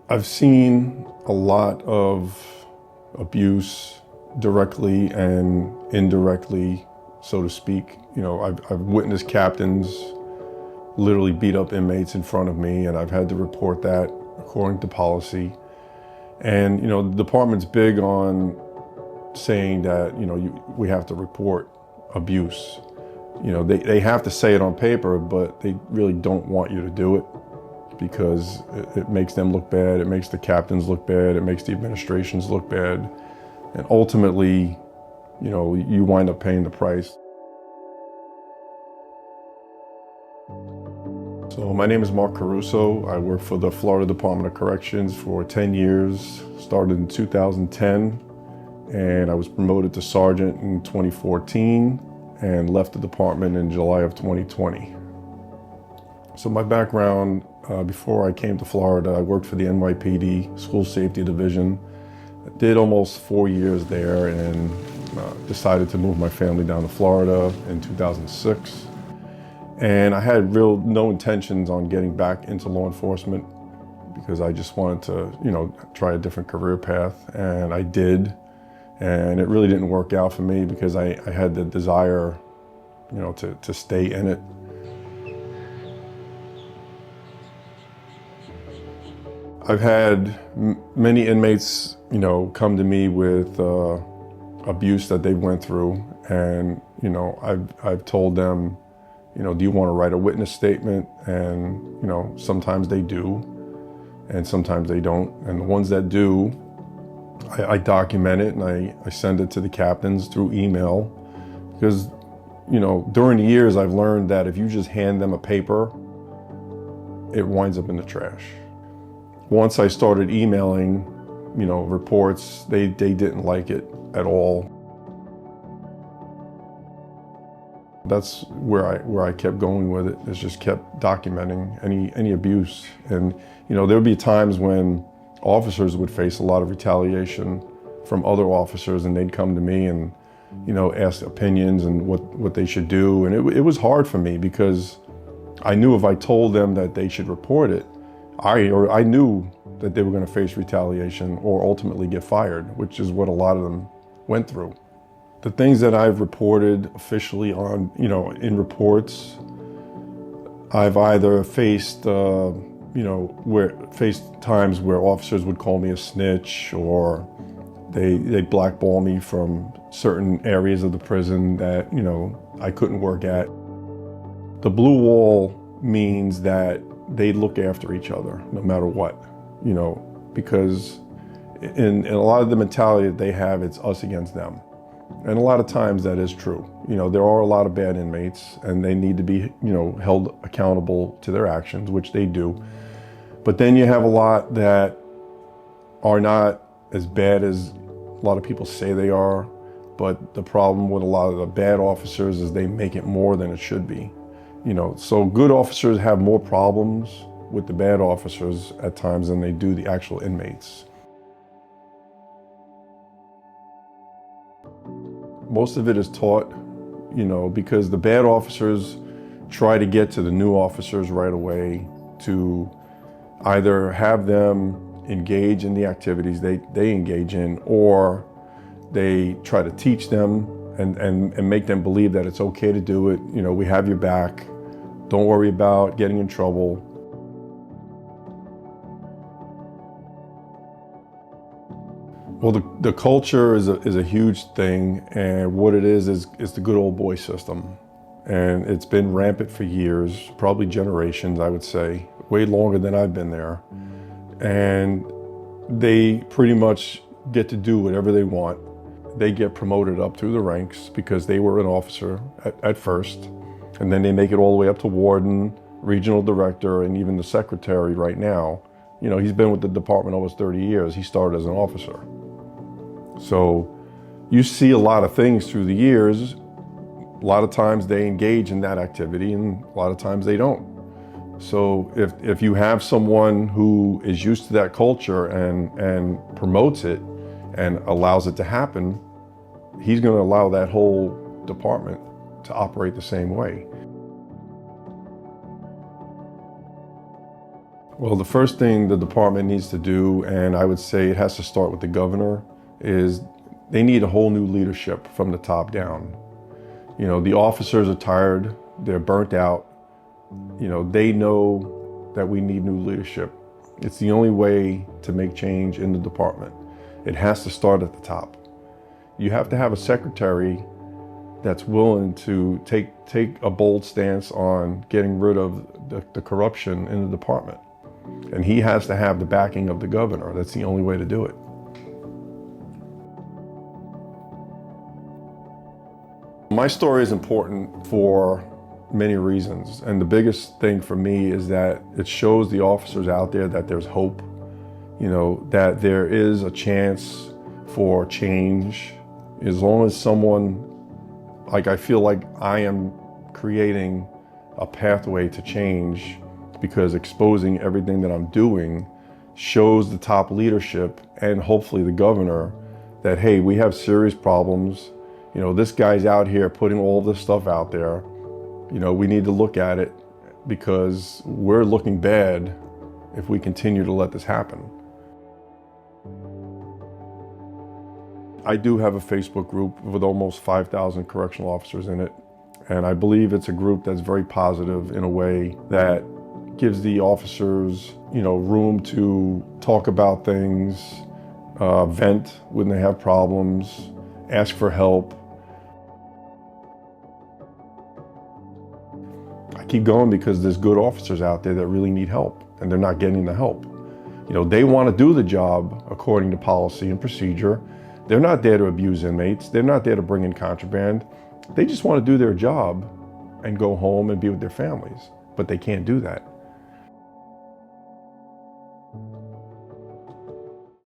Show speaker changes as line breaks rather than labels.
I've seen a lot of abuse directly and indirectly, so to speak. I've witnessed captains literally beat up inmates in front of me, and I've had to report that according to policy. And, the department's big on saying that, we have to report abuse. They have to say it on paper, but they really don't want you to do it because it makes them look bad, it makes the captains look bad, it makes the administrations look bad. And ultimately, you wind up paying the price. So my name is Mark Caruso. I work for the Florida Department of Corrections for 10 years, started in 2010, and I was promoted to sergeant in 2014 and left the department in July of 2020. So my background, before I came to Florida, I worked for the NYPD School Safety Division. I did almost 4 years there and decided to move my family down to Florida in 2006. And I had no intentions on getting back into law enforcement because I just wanted to, try a different career path, and I did. And it really didn't work out for me because I had the desire, to stay in it. I've had many inmates, come to me with abuse that they went through, and I've told them, do you want to write a witness statement? And sometimes they do, and sometimes they don't. And the ones that do, I document it and I send it to the captains through email, because during the years I've learned that if you just hand them a paper, it winds up in the trash. Once I started emailing, reports, they didn't like it at all. That's where I kept going with it, is just kept documenting any abuse. And there would be times when officers would face a lot of retaliation from other officers, and they'd come to me and ask opinions and what they should do. And it was hard for me because I knew if I told them that they should report it, I knew that they were going to face retaliation or ultimately get fired, which is what a lot of them went through. The things that I've reported officially on, in reports, I've either faced, faced times where officers would call me a snitch, or they blackball me from certain areas of the prison that, I couldn't work at. The blue wall means that they look after each other no matter what, because in a lot of the mentality that they have, it's us against them. And a lot of times that is true. There are a lot of bad inmates, and they need to be, held accountable to their actions, which they do. But then you have a lot that are not as bad as a lot of people say they are. But the problem with a lot of the bad officers is they make it more than it should be. So good officers have more problems with the bad officers at times than they do the actual inmates. Most of it is taught, because the bad officers try to get to the new officers right away to either have them engage in the activities they engage in, or they try to teach them and make them believe that it's okay to do it. We have your back. Don't worry about getting in trouble. Well, the culture is a huge thing, and what it is the good old boy system. And it's been rampant for years, probably generations, I would say, way longer than I've been there. And they pretty much get to do whatever they want. They get promoted up through the ranks because they were an officer at first, and then they make it all the way up to warden, regional director, and even the secretary right now. He's been with the department almost 30 years. He started as an officer. So you see a lot of things through the years. A lot of times they engage in that activity, and a lot of times they don't. So if you have someone who is used to that culture and promotes it and allows it to happen, he's going to allow that whole department to operate the same way. Well, the first thing the department needs to do, and I would say it has to start with the governor, is they need a whole new leadership from the top down. You know, the officers are tired, they're burnt out. You know, they know that we need new leadership. It's the only way to make change in the department. It has to start at the top. You have to have a secretary that's willing to take a bold stance on getting rid of the corruption in the department. And he has to have the backing of the governor. That's the only way to do it. My story is important for many reasons. And the biggest thing for me is that it shows the officers out there that there's hope, you know, that there is a chance for change. As long as someone, like I feel like I am creating a pathway to change, because exposing everything that I'm doing shows the top leadership and hopefully the governor that, hey, we have serious problems. You know, this guy's out here putting all this stuff out there. You know, we need to look at it because we're looking bad if we continue to let this happen. I do have a Facebook group with almost 5,000 correctional officers in it. And I believe it's a group that's very positive in a way that gives the officers, you know, room to talk about things, vent when they have problems, ask for help. I keep going because there's good officers out there that really need help and they're not getting the help. You know, they want to do the job according to policy and procedure. They're not there to abuse inmates. They're not there to bring in contraband. They just want to do their job and go home and be with their families, but they can't do that.